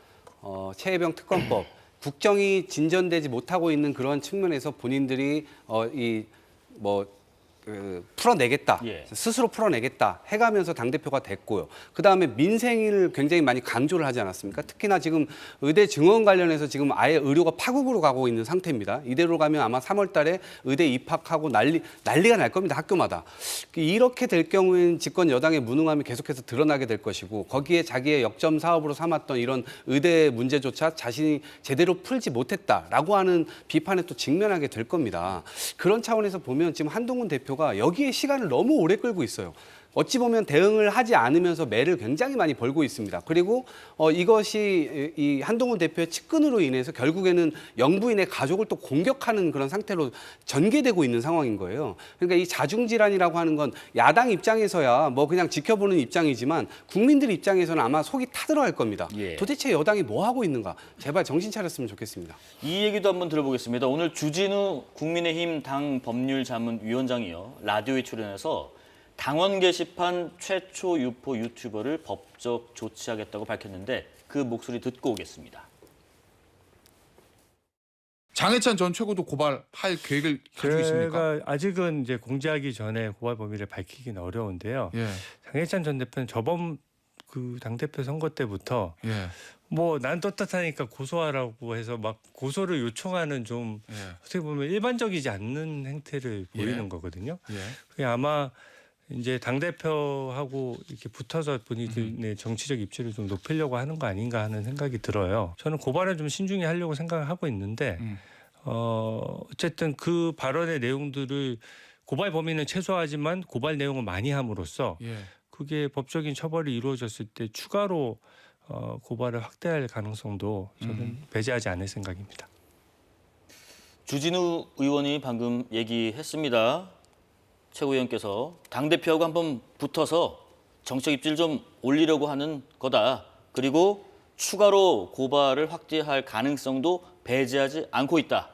최혜병 특검법, 국정이 진전되지 못하고 있는 그런 측면에서 본인들이 풀어내겠다, 스스로 풀어내겠다 해가면서 당대표가 됐고요. 그다음에 민생을 굉장히 많이 강조를 하지 않았습니까? 특히나 지금 의대 증원 관련해서 지금 아예 의료가 파국으로 가고 있는 상태입니다. 이대로 가면 아마 3월 달에 의대 입학하고 난리가 날 겁니다. 학교마다. 이렇게 될 경우에는 집권 여당의 무능함이 계속해서 드러나게 될 것이고, 거기에 자기의 역점 사업으로 삼았던 이런 의대 문제조차 자신이 제대로 풀지 못했다라고 하는 비판에 또 직면하게 될 겁니다. 그런 차원에서 보면 지금 한동훈 대표가 여기에 시간을 너무 오래 끌고 있어요. 어찌 보면 대응을 하지 않으면서 매를 굉장히 많이 벌고 있습니다. 그리고 이것이 이 한동훈 대표의 측근으로 인해서 결국에는 영부인의 가족을 또 공격하는 그런 상태로 전개되고 있는 상황인 거예요. 그러니까 이 자중질환이라고 하는 건 야당 입장에서야 뭐 그냥 지켜보는 입장이지만 국민들 입장에서는 아마 속이 타들어갈 겁니다. 도대체 여당이 뭐 하고 있는가? 제발 정신 차렸으면 좋겠습니다. 이 얘기도 한번 들어보겠습니다. 오늘 주진우 국민의힘 당 법률자문위원장이요, 라디오에 출연해서 당원 게시판 최초 유포 유튜버를 법적 조치하겠다고 밝혔는데 그 목소리 듣고 오겠습니다. 장해찬 전 최고도 고발할 계획을 가지고 있습니까? 제가 아직은 이제 공지하기 전에 고발 범위를 밝히기는 어려운데요. 장해찬 전 대표는 저번 그 당대표 선거 때부터 뭐 난 떳떳하니까 고소하라고 해서 막 고소를 요청하는 좀 어떻게 보면 일반적이지 않는 행태를 보이는 거거든요. 그게 아마 이제 당대표하고 이렇게 붙어서 본인의 정치적 입지를 좀 높이려고 하는 거 아닌가 하는 생각이 들어요. 저는 고발은 좀 신중히 하려고 생각을 하고 있는데 어쨌든 그 발언의 내용들을 고발 범위는 최소화하지만 고발 내용을 많이 함으로써 그게 법적인 처벌이 이루어졌을 때 추가로 고발을 확대할 가능성도 저는 배제하지 않을 생각입니다. 주진우 의원이 방금 얘기했습니다. 최고위원께서 당대표하고 한번 붙어서 정책 입지를 좀 올리려고 하는 거다. 그리고 추가로 고발을 확대할 가능성도 배제하지 않고 있다.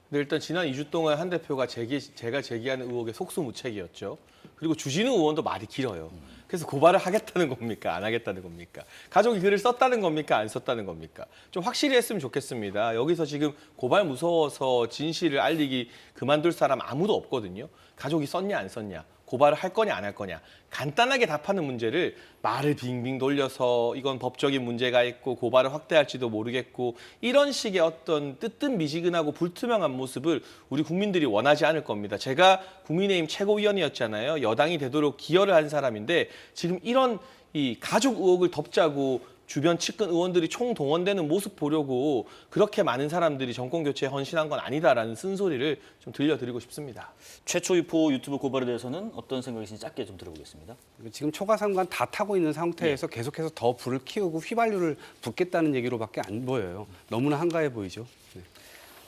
네, 일단 지난 2주 동안 한 대표가 제가 제기하는 의혹에 속수무책이었죠. 그리고 주진우 의원도 말이 길어요. 그래서 고발을 하겠다는 겁니까? 안 하겠다는 겁니까? 가족이 글을 썼다는 겁니까? 안 썼다는 겁니까? 좀 확실히 했으면 좋겠습니다. 여기서 지금 고발 무서워서 진실을 알리기 그만둘 사람 아무도 없거든요. 가족이 썼냐 안 썼냐, 고발을 할 거냐 안 할 거냐, 간단하게 답하는 문제를 말을 빙빙 돌려서 이건 법적인 문제가 있고 고발을 확대할지도 모르겠고 이런 식의 어떤 뜨뜻미지근하고 불투명한 모습을 우리 국민들이 원하지 않을 겁니다. 제가 국민의힘 최고위원이었잖아요. 여당이 되도록 기여를 한 사람인데 지금 이런 이 가족 의혹을 덮자고 주변 측근 의원들이 총동원되는 모습 보려고 그렇게 많은 사람들이 정권 교체에 헌신한 건 아니다라는 쓴소리를 좀 들려드리고 싶습니다. 최초 유포 유튜브 고발에 대해서는 어떤 생각이신지 짧게 좀 들어보겠습니다. 지금 초과상관 다 타고 있는 상태에서 계속해서 더 불을 키우고 휘발유를 붓겠다는 얘기로밖에 안 보여요. 너무나 한가해 보이죠. 네.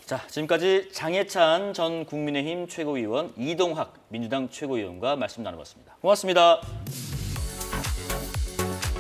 자, 지금까지 장해찬 전 국민의힘 최고위원, 이동학 민주당 최고위원과 말씀 나눠봤습니다. 고맙습니다.